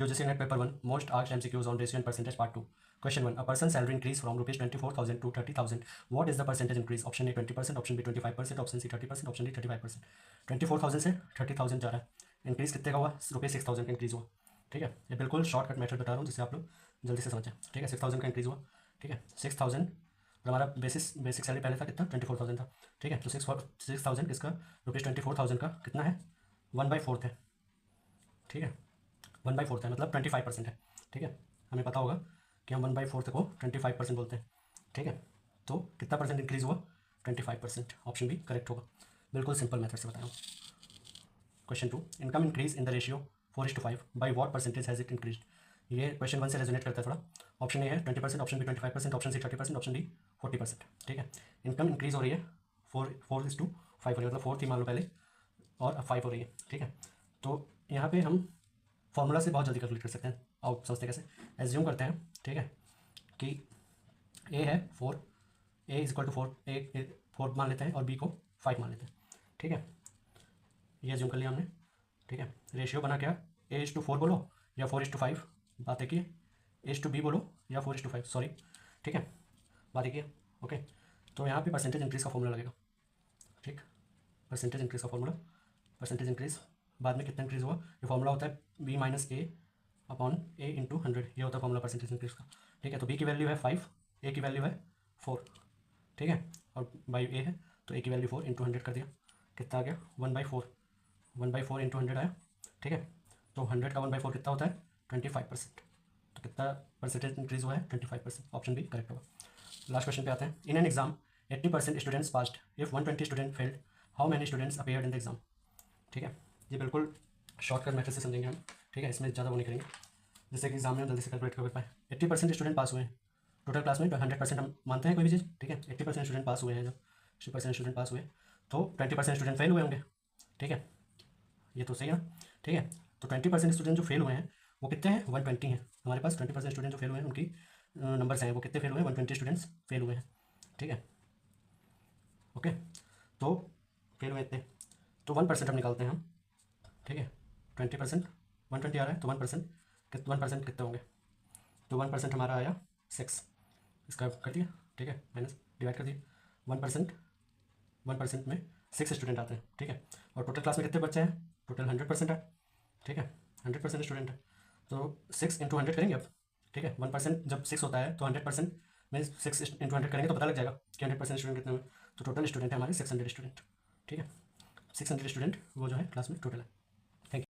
UGC Net Paper 1, most asked MCQs on ratio and percentage part 2. Question 1. A person's salary increase from rupees 24,000 to 30,000. What is the percentage increase? Option A 20%, option B 25%, option C 30%, option D 35%. 24,000 से 30,000 जा रहा है। Increase कितने का हुआ? रुपये 6,000 का increase हुआ। ठीक है, ये बिल्कुल शॉर्टकट मेथड बता रहा हूँ जिससे आप लोग जल्दी से समझें। ठीक है, 6,000 का इंक्रीज हुआ। ठीक है, 6,000 और हमारा बेसिक सैलरी पहले था कितना? 24,000 था। ठीक है, तो 6,000 इसका रुपीज़ 24,000 का कितना है? 1/4 है। ठीक है, 1/4 है, मतलब 25% है। ठीक है, हमें पता होगा कि हम 1/4 को 25% बोलते हैं। ठीक है, तो कितना परसेंट इंक्रीज़ हुआ? 25%। ऑप्शन बी करेक्ट होगा। बिल्कुल सिंपल मेथड से बताया हूँ। Question 2. Income increase in the ratio 4:5 by what percentage has it increase? ये क्वेश्चन 1 से रेजोनेट करता है थोड़ा। ऑप्शन ए है 20%, option B 25%, option C 30%, option D 40%। ठीक है, इनकम इंक्रीज हो रही है 4:5 हो रही है, मतलब 4 थी मान लो पहले और अब 5 हो रही है। ठीक है, तो यहाँ पे हम फॉर्मूला से बहुत जल्दी कैलकुलेट कर सकते हैं। आओ समझते कैसे। एज्यूम करते हैं, ठीक है, कि ए है 4, ए इज इक्वल टू 4, ए 4 मान लेते हैं और बी को 5 मान लेते हैं। ठीक है, ये एज्यूम कर लिया हमने। ठीक है, रेशियो बना क्या? A:4 बोलो या 4:5, बात एक ही है। A:B बोलो या 4:5, सॉरी। ठीक है, बात एक ही है। ओके, तो यहाँ पे परसेंटेज इंक्रीज का फॉर्मूला लगेगा। ठीक, परसेंटेज इंक्रीज का फॉर्मूला, परसेंटेज इंक्रीज बाद में कितना इंक्रीज हुआ? ये फॉर्मूला होता है B - A upon A into 100। ये होता है फॉर्मूला परसेंटेज इंक्रीज का। ठीक है, तो B की वैल्यू है 5, A की वैल्यू है 4। ठीक है, और बाई A है तो A की वैल्यू 4 इंटू 100 कर दिया। कितना आ गया? 1/4। 1/4 इंटू 100 आया। ठीक है, तो 100 का 1/4 कितना होता है? 25%। तो कितना परसेंटेज इंक्रीज हुआ है? 25%। ऑप्शन बी करेक्ट होगा। लास्ट क्वेश्चन पे आते हैं। In an exam 80% students passed, if 120 student failed, how many students appeared in the exam? ठीक है, ये बिल्कुल शॉर्टकट मेथड से समझेंगे हम। ठीक है, इसमें ज़्यादा वो नहीं करेंगे, जैसे कि एग्जाम में हम जल्दी से कैलकुलेट कर पाए। 80% स्टूडेंट पास हुए हैं टोटल क्लास में, 100% हम मानते हैं कोई भी चीज़। ठीक है, 80% स्टूडेंट पास हुए हैं, जब 80% स्टूडेंट पास हुए तो 20% स्टूडेंट फेल हुए होंगे। ठीक है, ये तो सही है ना। ठीक है, तो 20% स्टूडेंट जो फेल हुए हैं वो कितने हैं? 120 हैं। हमारे पास 20% स्टूडेंट जो फेल हुए हैं उनकी नंबर्स हैं, वो कितने फेल हुए हैं? 120 स्टूडेंट्स फेल हुए हैं। ठीक है, ओके, तो फेल हुए इतने, तो 1% हम निकालते हैं हम। ठीक है, 20%, 120 आ रहा है तो 1% कितने होंगे? तो 1% हमारा आया 6, इसका कर दिया। ठीक है, माइनस डिवाइड कर दिया। 1% 1% में 6 स्टूडेंट आते हैं। ठीक है, और टोटल क्लास में कितने बच्चे हैं? टोटल 100% है। ठीक है, 100% स्टूडेंट है, तो 6 इंटू 100 करेंगे अब। ठीक है, 1% जब 6 होता है तो 100% में 6 इंटू 100 करेंगे तो पता लग जाएगा कि 100% स्टूडेंट कितने हुए। तो टोटल स्टूडेंट है हमारे 600 स्टूडेंट। ठीक है, 600 स्टूडेंट वो जो है क्लास में टोटल है।